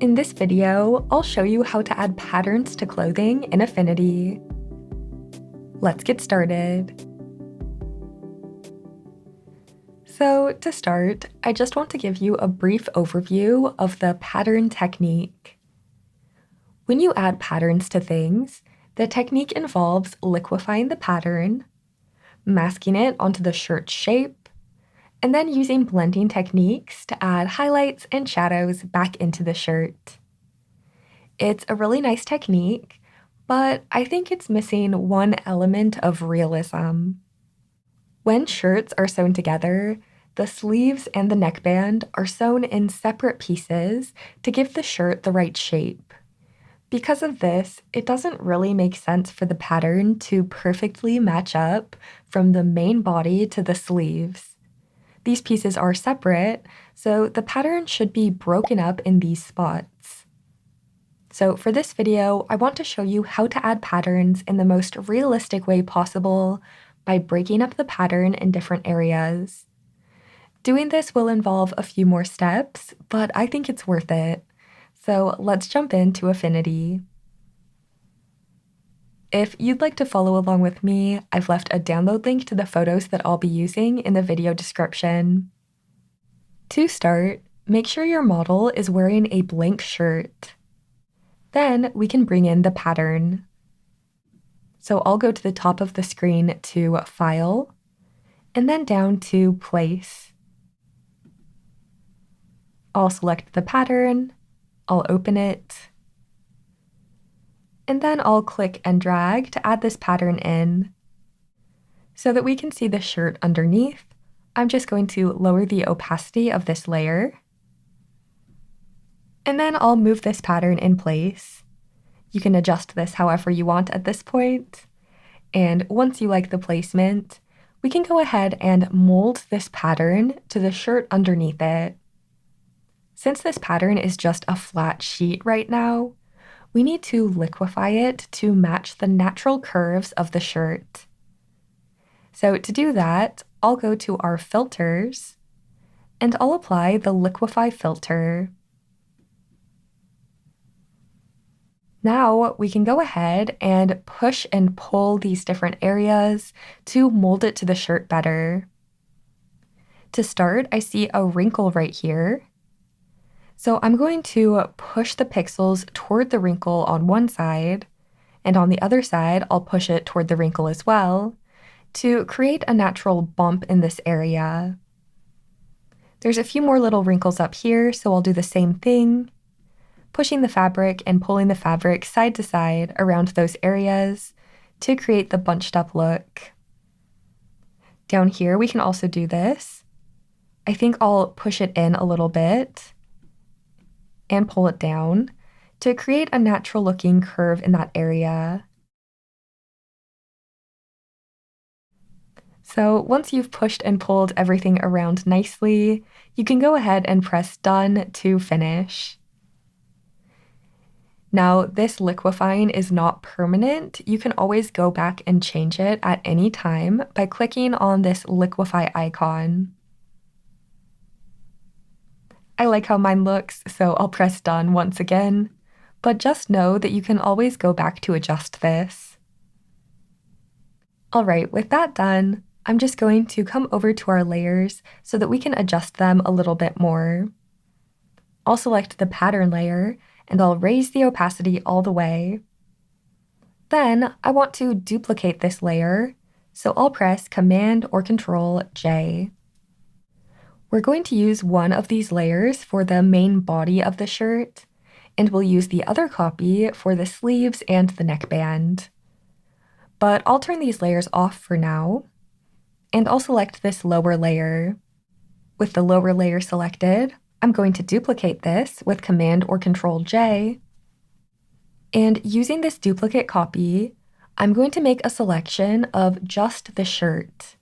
In this video, I'll show you how to add patterns to clothing in Affinity. Let's get started. So to start, I just want to give you a brief overview of the pattern technique. When you add patterns to things, the technique involves liquefying the pattern, masking it onto the shirt shape, and then using blending techniques to add highlights and shadows back into the shirt. It's a really nice technique, but I think it's missing one element of realism. When shirts are sewn together, the sleeves and the neckband are sewn in separate pieces to give the shirt the right shape. Because of this, it doesn't really make sense for the pattern to perfectly match up from the main body to the sleeves. These pieces are separate, so the pattern should be broken up in these spots. So for this video, I want to show you how to add patterns in the most realistic way possible by breaking up the pattern in different areas. Doing this will involve a few more steps, but I think it's worth it. So let's jump into Affinity. If you'd like to follow along with me, I've left a download link to the photos that I'll be using in the video description. To start, make sure your model is wearing a blank shirt. Then we can bring in the pattern. So I'll go to the top of the screen to File, and then down to Place. I'll select the pattern, I'll open it, and then I'll click and drag to add this pattern in. So that we can see the shirt underneath, I'm just going to lower the opacity of this layer. And then I'll move this pattern in place. You can adjust this however you want at this point. And once you like the placement, we can go ahead and mold this pattern to the shirt underneath it. Since this pattern is just a flat sheet right now, we need to liquefy it to match the natural curves of the shirt. So to do that, I'll go to our filters, and I'll apply the liquefy filter. Now we can go ahead and push and pull these different areas to mold it to the shirt better. To start, I see a wrinkle right here. So I'm going to push the pixels toward the wrinkle on one side, and on the other side, I'll push it toward the wrinkle as well, to create a natural bump in this area. There's a few more little wrinkles up here, so I'll do the same thing, pushing the fabric and pulling the fabric side to side around those areas to create the bunched up look. Down here, we can also do this. I think I'll push it in a little bit and pull it down to create a natural looking curve in that area. So once you've pushed and pulled everything around nicely, you can go ahead and press Done to finish. Now, this liquefying is not permanent. You can always go back and change it at any time by clicking on this liquefy icon. I like how mine looks, so I'll press Done once again, but just know that you can always go back to adjust this. Alright, with that done, I'm just going to come over to our layers so that we can adjust them a little bit more. I'll select the pattern layer, and I'll raise the opacity all the way. Then I want to duplicate this layer, so I'll press Command or Control J. We're going to use one of these layers for the main body of the shirt, and we'll use the other copy for the sleeves and the neckband. But I'll turn these layers off for now, and I'll select this lower layer. With the lower layer selected, I'm going to duplicate this with Command or Control J, and using this duplicate copy, I'm going to make a selection of just the shirt.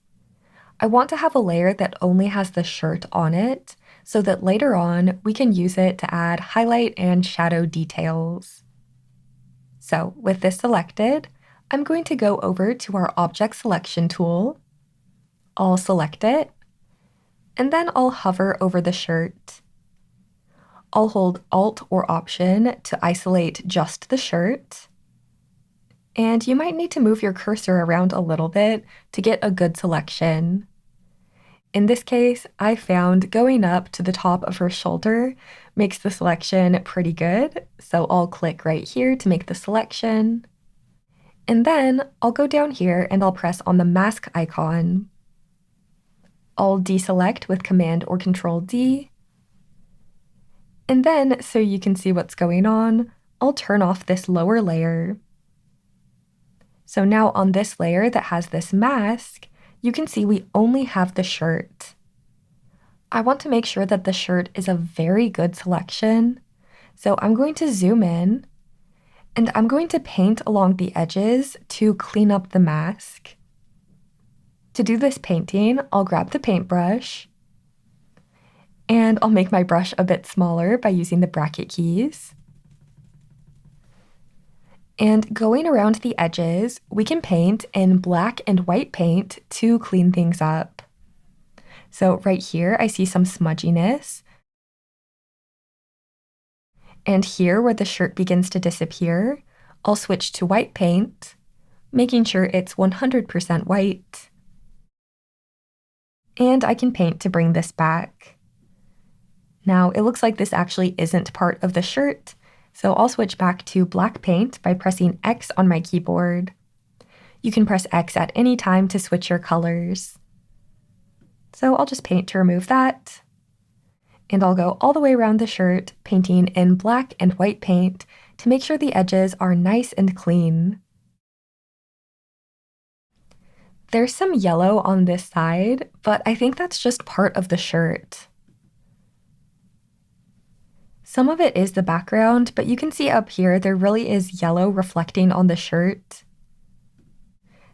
I want to have a layer that only has the shirt on it, so that later on we can use it to add highlight and shadow details. So with this selected, I'm going to go over to our Object Selection tool. I'll select it, and then I'll hover over the shirt. I'll hold Alt or Option to isolate just the shirt. And you might need to move your cursor around a little bit to get a good selection. In this case, I found going up to the top of her shoulder makes the selection pretty good, so I'll click right here to make the selection. And then I'll go down here and I'll press on the mask icon. I'll deselect with Command or Control D. And then, so you can see what's going on, I'll turn off this lower layer. So now on this layer that has this mask, you can see we only have the shirt. I want to make sure that the shirt is a very good selection, so I'm going to zoom in, and I'm going to paint along the edges to clean up the mask. To do this painting, I'll grab the paintbrush, and I'll make my brush a bit smaller by using the bracket keys. And going around the edges, we can paint in black and white paint to clean things up. So right here, I see some smudginess. And here where the shirt begins to disappear, I'll switch to white paint, making sure it's 100% white. And I can paint to bring this back. Now, it looks like this actually isn't part of the shirt, so I'll switch back to black paint by pressing X on my keyboard. You can press X at any time to switch your colors. So I'll just paint to remove that. And I'll go all the way around the shirt, painting in black and white paint to make sure the edges are nice and clean. There's some yellow on this side, but I think that's just part of the shirt. Some of it is the background, but you can see up here there really is yellow reflecting on the shirt.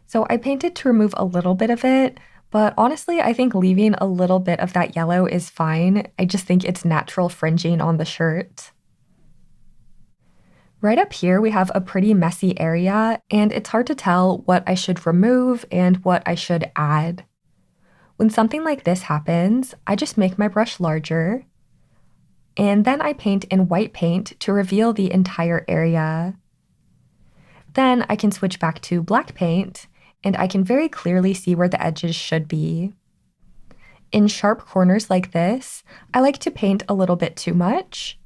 So I painted to remove a little bit of it, but honestly I think leaving a little bit of that yellow is fine. I just think it's natural fringing on the shirt. Right up here we have a pretty messy area, and it's hard to tell what I should remove and what I should add. When something like this happens, I just make my brush larger, and then I paint in white paint to reveal the entire area. Then I can switch back to black paint, and I can very clearly see where the edges should be. In sharp corners like this, I like to paint a little bit too much,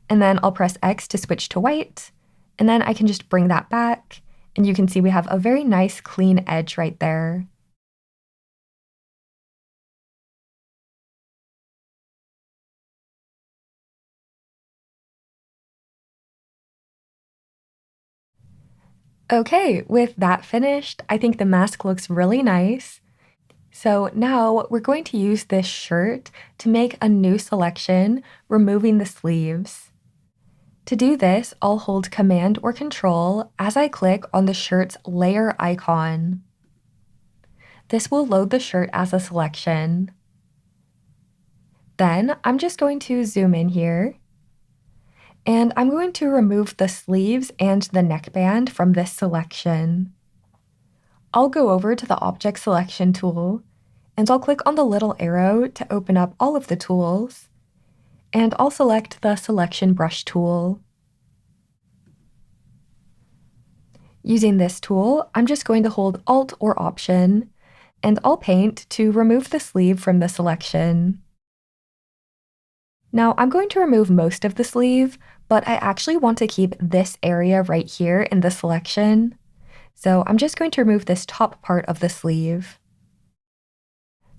and then I'll press X to switch to white, and then I can just bring that back, and you can see we have a very nice clean edge right there. Okay, with that finished, I think the mask looks really nice. So now we're going to use this shirt to make a new selection, removing the sleeves. To do this, I'll hold Command or Control as I click on the shirt's layer icon. This will load the shirt as a selection. Then I'm just going to zoom in here, and I'm going to remove the sleeves and the neckband from this selection. I'll go over to the Object Selection tool, and I'll click on the little arrow to open up all of the tools, and I'll select the Selection Brush tool. Using this tool, I'm just going to hold Alt or Option, and I'll paint to remove the sleeve from the selection. Now I'm going to remove most of the sleeve, but I actually want to keep this area right here in the selection. So I'm just going to remove this top part of the sleeve.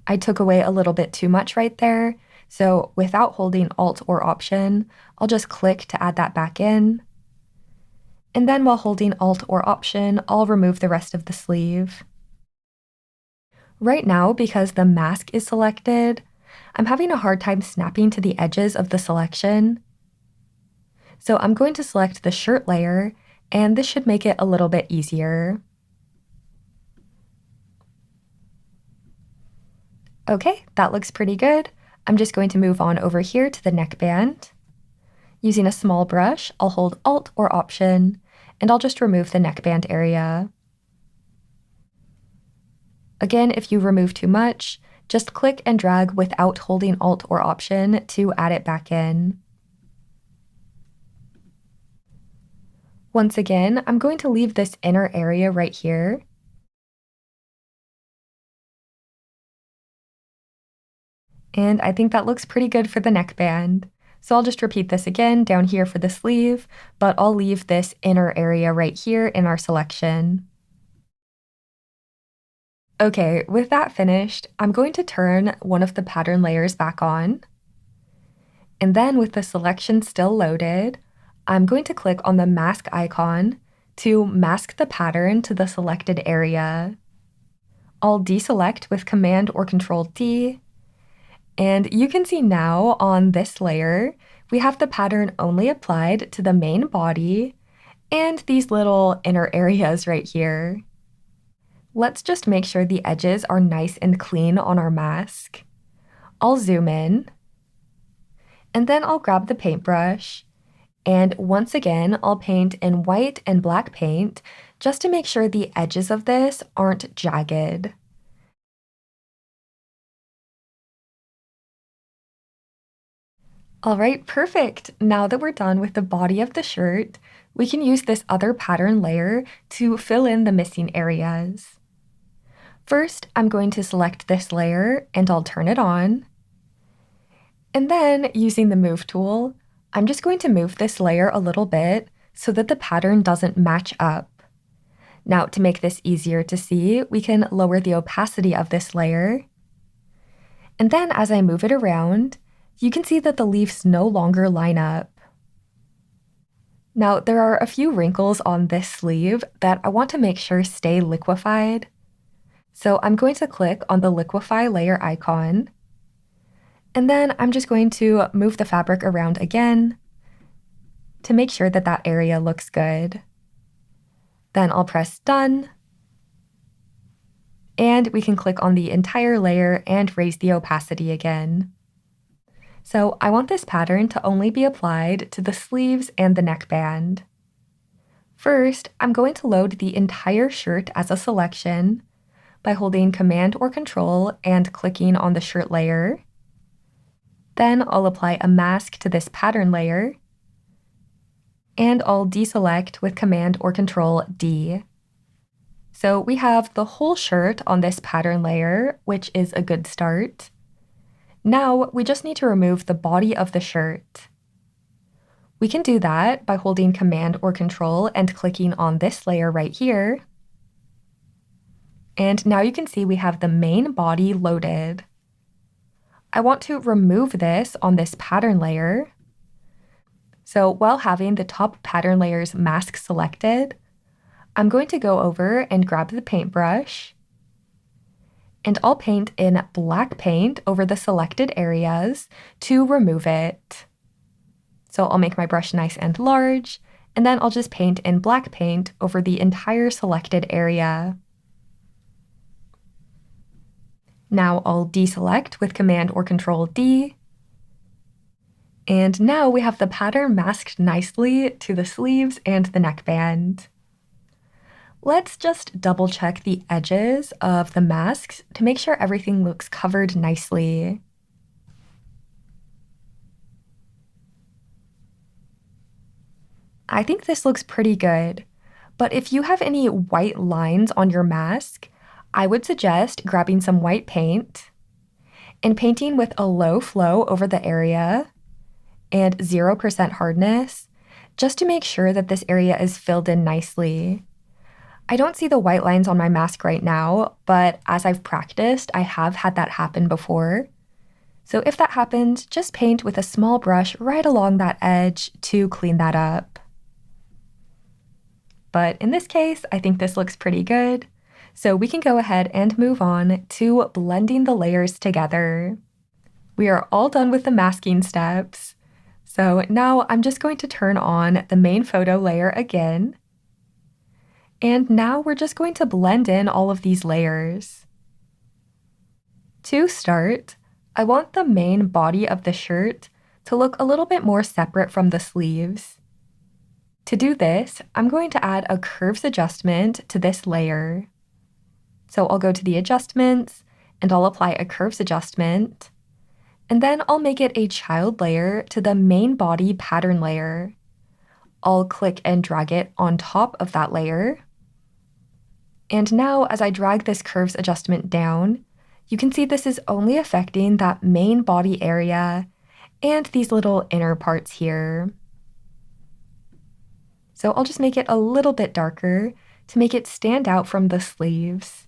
I took away a little bit too much right there, so without holding Alt or Option, I'll just click to add that back in. And then while holding Alt or Option, I'll remove the rest of the sleeve. Right now, because the mask is selected, I'm having a hard time snapping to the edges of the selection. So I'm going to select the shirt layer, and this should make it a little bit easier. Okay, that looks pretty good. I'm just going to move on over here to the neckband. Using a small brush, I'll hold Alt or Option, and I'll just remove the neckband area. Again, if you remove too much, just click and drag without holding Alt or Option to add it back in. Once again, I'm going to leave this inner area right here. And I think that looks pretty good for the neckband. So I'll just repeat this again down here for the sleeve, but I'll leave this inner area right here in our selection. Okay, with that finished, I'm going to turn one of the pattern layers back on. And then with the selection still loaded, I'm going to click on the mask icon to mask the pattern to the selected area. I'll deselect with Command or Control D, and you can see now on this layer, we have the pattern only applied to the main body and these little inner areas right here. Let's just make sure the edges are nice and clean on our mask. I'll zoom in, and then I'll grab the paintbrush, and once again, I'll paint in white and black paint just to make sure the edges of this aren't jagged. All right, perfect. Now that we're done with the body of the shirt, we can use this other pattern layer to fill in the missing areas. First, I'm going to select this layer and I'll turn it on. And then, using the Move tool, I'm just going to move this layer a little bit so that the pattern doesn't match up. Now, to make this easier to see, we can lower the opacity of this layer. And then as I move it around, you can see that the leaves no longer line up. Now, there are a few wrinkles on this sleeve that I want to make sure stay liquefied. So I'm going to click on the liquefy layer icon. And then I'm just going to move the fabric around again to make sure that that area looks good. Then I'll press done. And we can click on the entire layer and raise the opacity again. So I want this pattern to only be applied to the sleeves and the neckband. First, I'm going to load the entire shirt as a selection by holding Command or Control and clicking on the shirt layer. Then I'll apply a mask to this pattern layer, and I'll deselect with Command or Control D. So we have the whole shirt on this pattern layer, which is a good start. Now we just need to remove the body of the shirt. We can do that by holding Command or Control and clicking on this layer right here. And now you can see we have the main body loaded. I want to remove this on this pattern layer. So while having the top pattern layer's mask selected, I'm going to go over and grab the paintbrush, and I'll paint in black paint over the selected areas to remove it. So I'll make my brush nice and large, and then I'll just paint in black paint over the entire selected area. Now I'll deselect with Command or Control D. And now we have the pattern masked nicely to the sleeves and the neckband. Let's just double check the edges of the masks to make sure everything looks covered nicely. I think this looks pretty good, but if you have any white lines on your mask, I would suggest grabbing some white paint and painting with a low flow over the area and 0% hardness, just to make sure that this area is filled in nicely. I don't see the white lines on my mask right now, but as I've practiced, I have had that happen before. So if that happens, just paint with a small brush right along that edge to clean that up. But in this case, I think this looks pretty good. So we can go ahead and move on to blending the layers together. We are all done with the masking steps. So now I'm just going to turn on the main photo layer again. And now we're just going to blend in all of these layers. To start, I want the main body of the shirt to look a little bit more separate from the sleeves. To do this, I'm going to add a curves adjustment to this layer. So I'll go to the adjustments and I'll apply a curves adjustment. And then I'll make it a child layer to the main body pattern layer. I'll click and drag it on top of that layer. And now as I drag this curves adjustment down, you can see this is only affecting that main body area and these little inner parts here. So I'll just make it a little bit darker to make it stand out from the sleeves.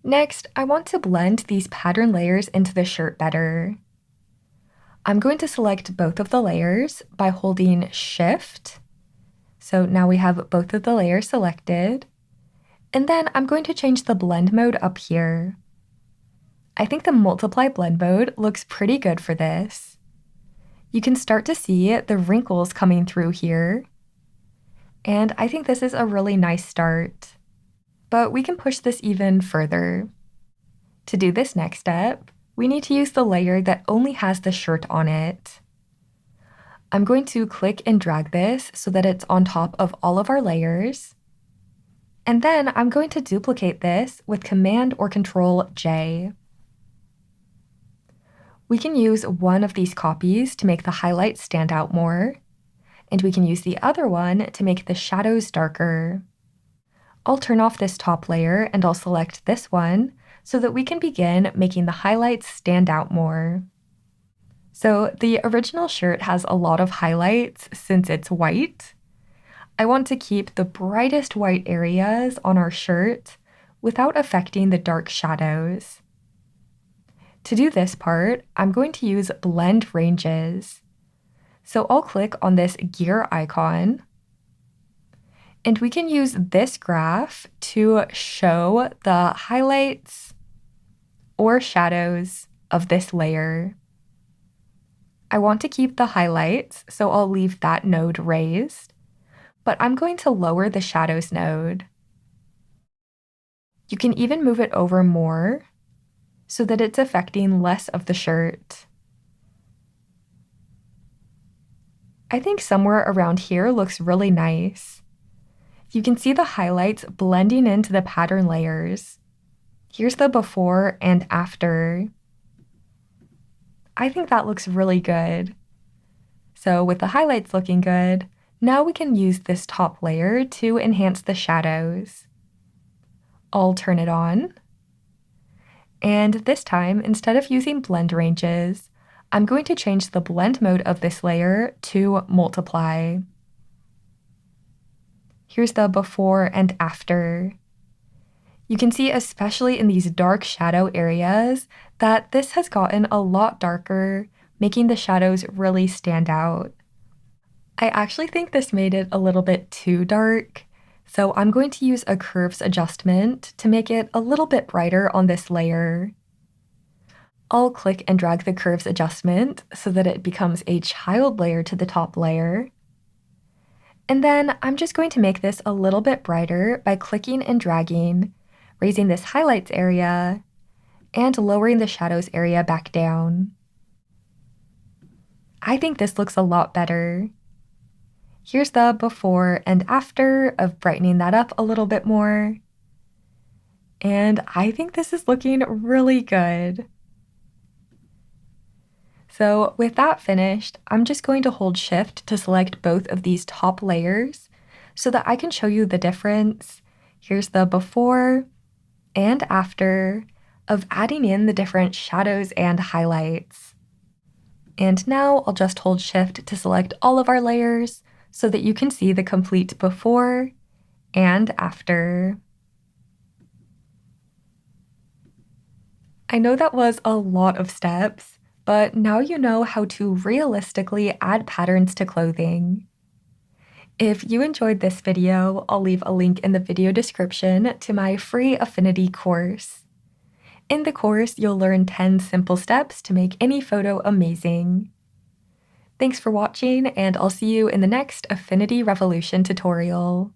Next, I want to blend these pattern layers into the shirt better. I'm going to select both of the layers by holding Shift. So now we have both of the layers selected. And then I'm going to change the blend mode up here. I think the multiply blend mode looks pretty good for this. You can start to see the wrinkles coming through here. And I think this is a really nice start. But we can push this even further. To do this next step, we need to use the layer that only has the shirt on it. I'm going to click and drag this so that it's on top of all of our layers. And then I'm going to duplicate this with Command or Control J. We can use one of these copies to make the highlights stand out more, and we can use the other one to make the shadows darker. I'll turn off this top layer and I'll select this one so that we can begin making the highlights stand out more. So the original shirt has a lot of highlights since it's white. I want to keep the brightest white areas on our shirt without affecting the dark shadows. To do this part, I'm going to use blend ranges. So I'll click on this gear icon, and we can use this graph to show the highlights or shadows of this layer. I want to keep the highlights, so I'll leave that node raised, but I'm going to lower the shadows node. You can even move it over more so that it's affecting less of the shirt. I think somewhere around here looks really nice. You can see the highlights blending into the pattern layers. Here's the before and after. I think that looks really good. So with the highlights looking good, now we can use this top layer to enhance the shadows. I'll turn it on. And this time, instead of using blend ranges, I'm going to change the blend mode of this layer to multiply. Here's the before and after. You can see, especially in these dark shadow areas, that this has gotten a lot darker, making the shadows really stand out. I actually think this made it a little bit too dark, so I'm going to use a curves adjustment to make it a little bit brighter on this layer. I'll click and drag the curves adjustment so that it becomes a child layer to the top layer. And then I'm just going to make this a little bit brighter by clicking and dragging, raising this highlights area, and lowering the shadows area back down. I think this looks a lot better. Here's the before and after of brightening that up a little bit more. And I think this is looking really good. So with that finished, I'm just going to hold Shift to select both of these top layers so that I can show you the difference. Here's the before and after of adding in the different shadows and highlights. And now I'll just hold Shift to select all of our layers so that you can see the complete before and after. I know that was a lot of steps, but now you know how to realistically add patterns to clothing. If you enjoyed this video, I'll leave a link in the video description to my free Affinity course. In the course, you'll learn 10 simple steps to make any photo amazing. Thanks for watching, and I'll see you in the next Affinity Revolution tutorial.